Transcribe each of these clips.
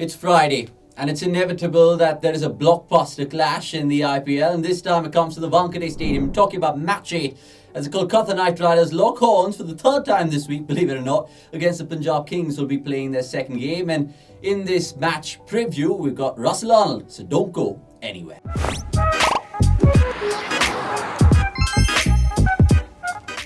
It's Friday, and it's inevitable that there is a blockbuster clash in the IPL, and this time it comes to the Wankhede Stadium. Talking about match 8 as the Kolkata Knight Riders lock horns for the third time this week, believe it or not, against the Punjab Kings, who will be playing their second game. And in this match preview, we've got Russel Arnold, so don't go anywhere.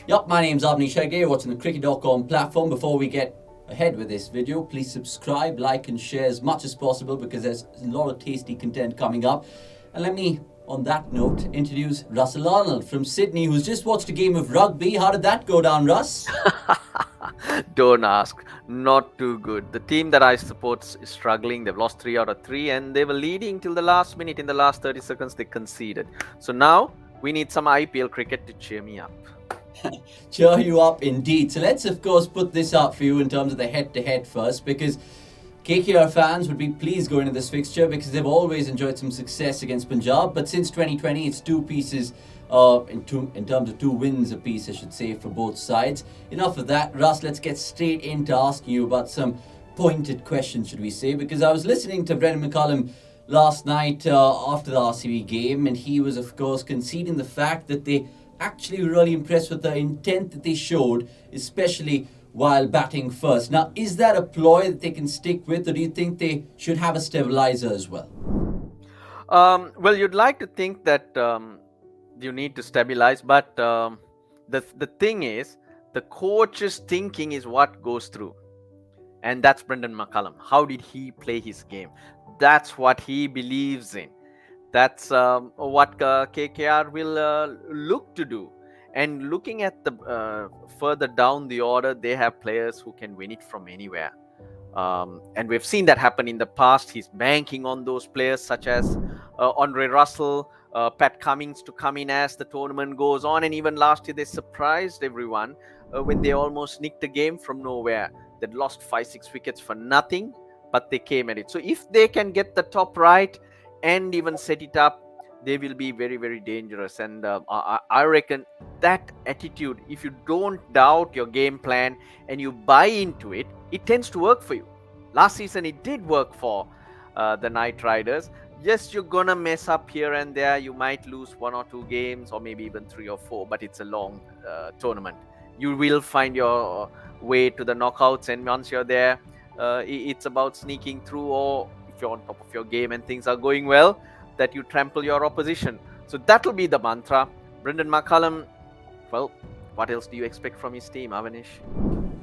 Yup, my name's Avnish Hegde. You're watching the cricket.com platform. Before we get ahead with this video, please subscribe, like and share as much as possible because there's a lot of tasty content coming up. And let me, on that note, introduce Russel Arnold from Sydney, who's just watched a game of rugby. How did that go down, Russ? Don't ask. Not too good. The team that I support is struggling. They've lost 3 out of 3 and they were leading till the last minute. In the last 30 seconds, they conceded. So now we need some IPL cricket to cheer me up. Cheer you up indeed. So let's of course put this out for you in terms of the head-to-head first, because KKR fans would be pleased going into this fixture because they've always enjoyed some success against Punjab, but since 2020 it's two pieces in terms of 2 wins apiece, I should say, for both sides. Enough of that, Russ. Let's get straight into asking you about some pointed questions, should we say, because I was listening to Brendan McCullum last night after the RCB game, and he was of course conceding the fact that they actually really impressed with the intent that they showed, especially while batting first. Now, is that a ploy that they can stick with, or do you think they should have a stabilizer as well? Well, you'd like to think that you need to stabilize, but the thing is, the coach's thinking is what goes through. And that's Brendan McCullum. How did he play his game? That's what he believes in. That's what KKR will look to do. And looking at the further down the order, they have players who can win it from anywhere. And we've seen that happen in the past. He's banking on those players such as Andre Russell, Pat Cummins to come in as the tournament goes on. And even last year, they surprised everyone when they almost nicked a game from nowhere. They'd lost 5-6 wickets for nothing, but they came at it. So if they can get the top right and even set it up, they will be very, very dangerous. And I reckon that attitude, if you don't doubt your game plan and you buy into it, it tends to work for you. Last season, it did work for the Knight Riders. Yes, you're going to mess up here and there. You might lose 1 or 2 games or maybe even 3 or 4, but it's a long tournament. You will find your way to the knockouts, and once you're there, it's about sneaking through, or if you're on top of your game and things are going well, that you trample your opposition. So that'll be the mantra. Brendan McCullum, well, what else do you expect from his team, Avanish?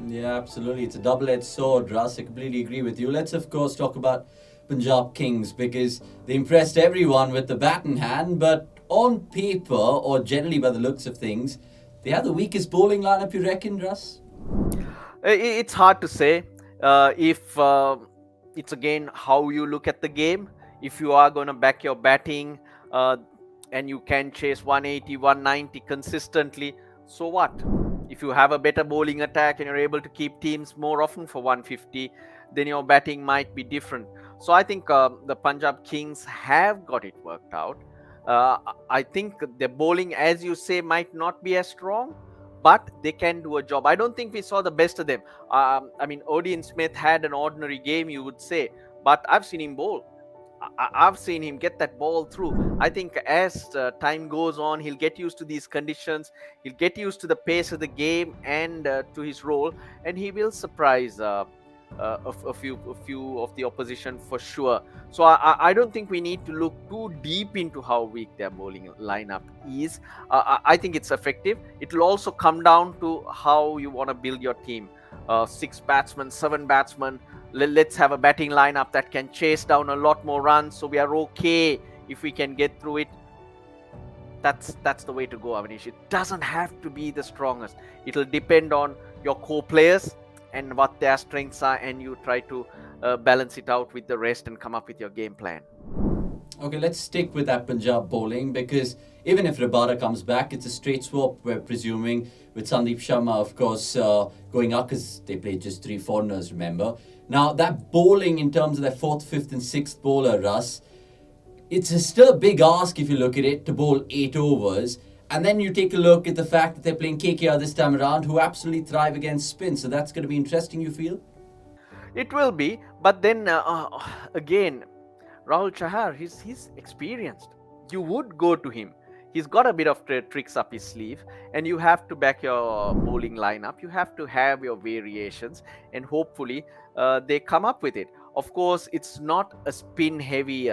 Yeah, absolutely. It's a double-edged sword, Russ. I completely agree with you. Let's, of course, talk about Punjab Kings, because they impressed everyone with the bat in hand, but on paper, or generally by the looks of things, they have the weakest bowling lineup, you reckon, Russ? It's hard to say. If it's again how you look at the game. If you are going to back your batting and you can chase 180, 190 consistently, so what? If you have a better bowling attack and you're able to keep teams more often for 150, then your batting might be different. So I think the Punjab Kings have got it worked out. I think the bowling, as you say, might not be as strong, but they can do a job. I don't think we saw the best of them. I mean, Odean Smith had an ordinary game, you would say, but I've seen him bowl. I've seen him get that ball through. I think as time goes on, he'll get used to these conditions. He'll get used to the pace of the game and to his role, and he will surprise a few of the opposition for sure. So I don't think we need to look too deep into how weak their bowling lineup is. I think it's effective. It will also come down to how you want to build your team. 6 batsmen, 7 batsmen. Let's have a batting lineup that can chase down a lot more runs, so we are okay if we can get through it. That's the way to go, Avanish. It doesn't have to be the strongest. It'll depend on your core players and what their strengths are, and you try to balance it out with the rest and come up with your game plan. Okay, let's stick with that Punjab bowling, because even if Rabada comes back, it's a straight swap, we're presuming, with Sandeep Sharma, of course, going up, because they played just 3 foreigners, remember. Now, that bowling in terms of their 4th, 5th and 6th bowler, Russ, it's still a big ask if you look at it, to bowl 8 overs. And then you take a look at the fact that they're playing KKR this time around, who absolutely thrive against spin. So that's going to be interesting, you feel? It will be, but then again, Rahul Chahar, he's experienced. You would go to him. He's got a bit of tricks up his sleeve, and you have to back your bowling lineup. You have to have your variations, and hopefully they come up with it. Of course, it's not a spin-heavy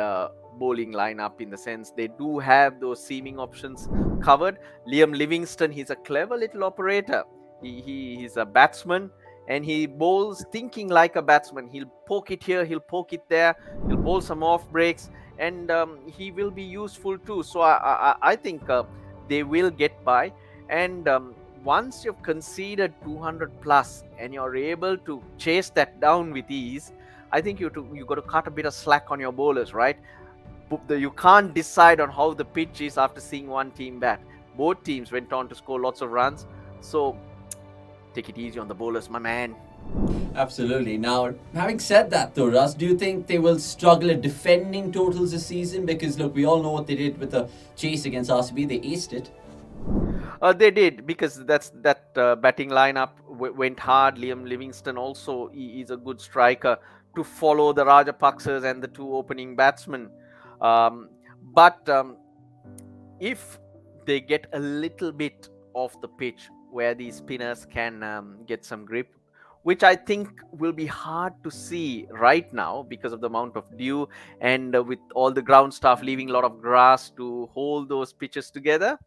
bowling lineup in the sense they do have those seaming options covered. Liam Livingstone, he's a clever little operator. He's a batsman and he bowls thinking like a batsman. He'll poke it here, he'll poke it there, he'll bowl some off breaks, and he will be useful too. So I think they will get by. And once you've conceded 200 plus and you're able to chase that down with ease, I think you got to cut a bit of slack on your bowlers, right? You can't decide on how the pitch is after seeing one team bat. Both teams went on to score lots of runs, so take it easy on the bowlers, my man. Absolutely. Now, having said that though, Russ, do you think they will struggle at defending totals this season? Because look, we all know what they did with the chase against RCB. They aced it. They did, because that batting lineup went hard. Liam Livingstone also is a good striker to follow the Rajapaksas and the two opening batsmen. But if they get a little bit off the pitch where these spinners can get some grip, which I think will be hard to see right now because of the amount of dew and with all the ground staff leaving a lot of grass to hold those pitches together.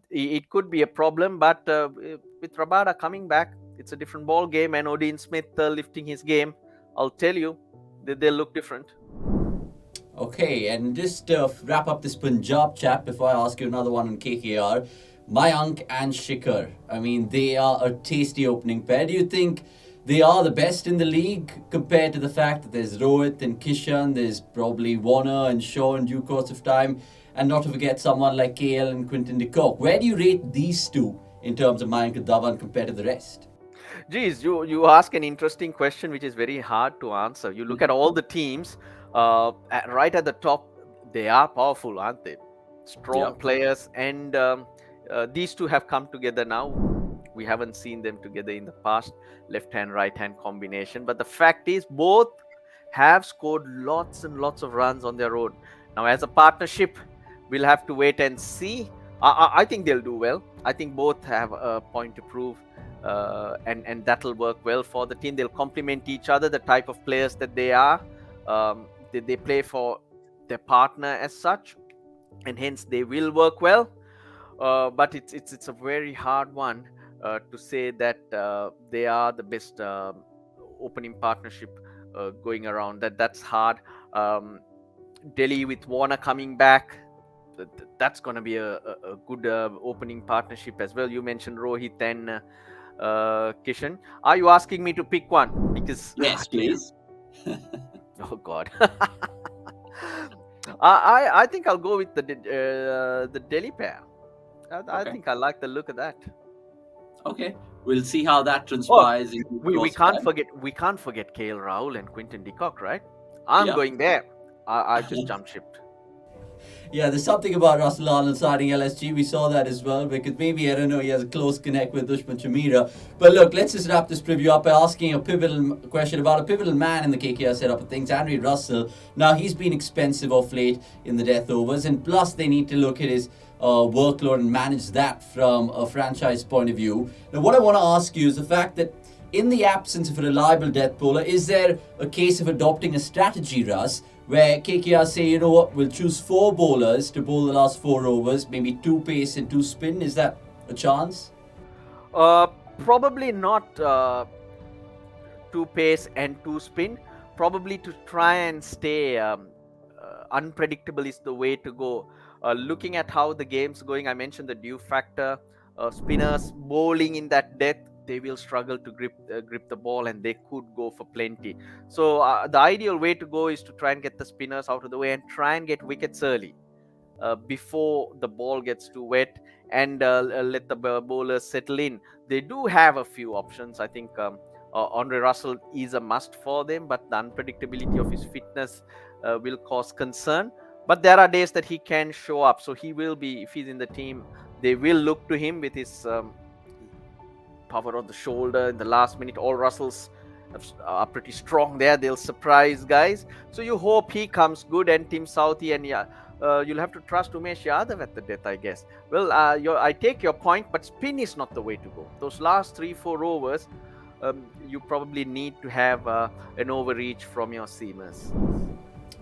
It could be a problem, but with Rabada coming back, it's a different ball game, and Odin Smith lifting his game, I'll tell you, they'll look different. Okay, and just to wrap up this Punjab chat before I ask you another one on KKR, Mayank and Shikhar. I mean, they are a tasty opening pair. Do you think they are the best in the league compared to the fact that there's Rohit and Kishan, there's probably Warner and Shaw in due course of time, and not to forget someone like KL and Quinton de Kock? Where do you rate these two in terms of Mayank-Dhawan compared to the rest? Geez, you ask an interesting question which is very hard to answer. You look at all the teams right at the top, they are powerful, aren't they? Strong players, and these two have come together now. We haven't seen them together in the past, left-hand, right-hand combination. But the fact is, both have scored lots and lots of runs on their own. Now, as a partnership, we'll have to wait and see. I think they'll do well. I think both have a point to prove, and that'll work well for the team. They'll complement each other, the type of players that they are. They play for their partner as such, and hence they will work well. But it's a very hard one to say that they are the best opening partnership going around. That's hard. Delhi with Warner coming back, that's going to be a good opening partnership as well. You mentioned Rohit and Kishan. Are you asking me to pick one? Because yes, please. Oh God. I think I'll go with the Delhi pair. I think I like the look of that. Okay, we'll see how that transpires. We can't forget KL Rahul and Quinton de Kock, right? I'm going there. I just jumped ship. Yeah, there's something about Russel Arnold signing LSG. We saw that as well, because maybe, I don't know, he has a close connect with Dushman Chamira. But look, let's just wrap this preview up by asking a pivotal question about a pivotal man in the KKR setup of things, Henry Russell. Now, he's been expensive of late in the death overs, and plus they need to look at his workload and manage that from a franchise point of view. Now, what I want to ask you is the fact that in the absence of a reliable death bowler, is there a case of adopting a strategy, Russ, where KKR say, you know what, we'll choose 4 bowlers to bowl the last 4 overs, maybe 2 pace and 2 spin? Is that a chance? Probably not 2 pace and 2 spin. Probably to try and stay unpredictable is the way to go. Looking at how the game's going, I mentioned the dew factor. Spinners bowling in that depth, they will struggle to grip the ball, and they could go for plenty. So the ideal way to go is to try and get the spinners out of the way and try and get wickets early before the ball gets too wet, and let the bowlers settle in. They do have a few options. I think Andre Russell is a must for them, but the unpredictability of his fitness will cause concern. But there are days that he can show up, so he will be, if he's in the team, they will look to him with his power on the shoulder in the last minute. All Russell's are pretty strong there. They'll surprise guys. So you hope he comes good, and Team Southie, and you'll have to trust Umesh Yadav at the death, I guess. Well, I take your point, but spin is not the way to go. Those last 3-4 overs, you probably need to have an overreach from your seamers.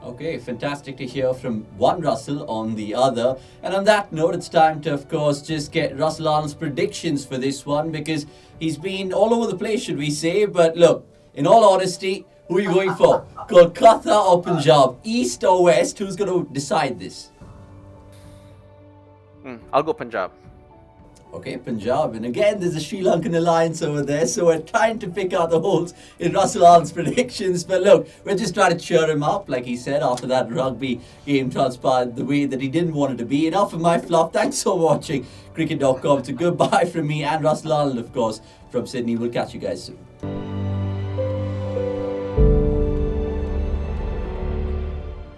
Okay, fantastic to hear from one Russel on the other. And on that note, it's time to, of course, just get Russel Arnold's predictions for this one, because he's been all over the place, should we say. But look, in all honesty, who are you going for? Kolkata or Punjab? East or West? Who's going to decide this? I'll go Punjab. Okay, Punjab. And again, there's a Sri Lankan alliance over there. So we're trying to pick out the holes in Russel Arnold's predictions. But look, we're just trying to cheer him up. Like he said, after that rugby game transpired the way that he didn't want it to be. Enough of my fluff. Thanks for watching cricket.com. It's a goodbye from me and Russel Arnold, of course, from Sydney. We'll catch you guys soon.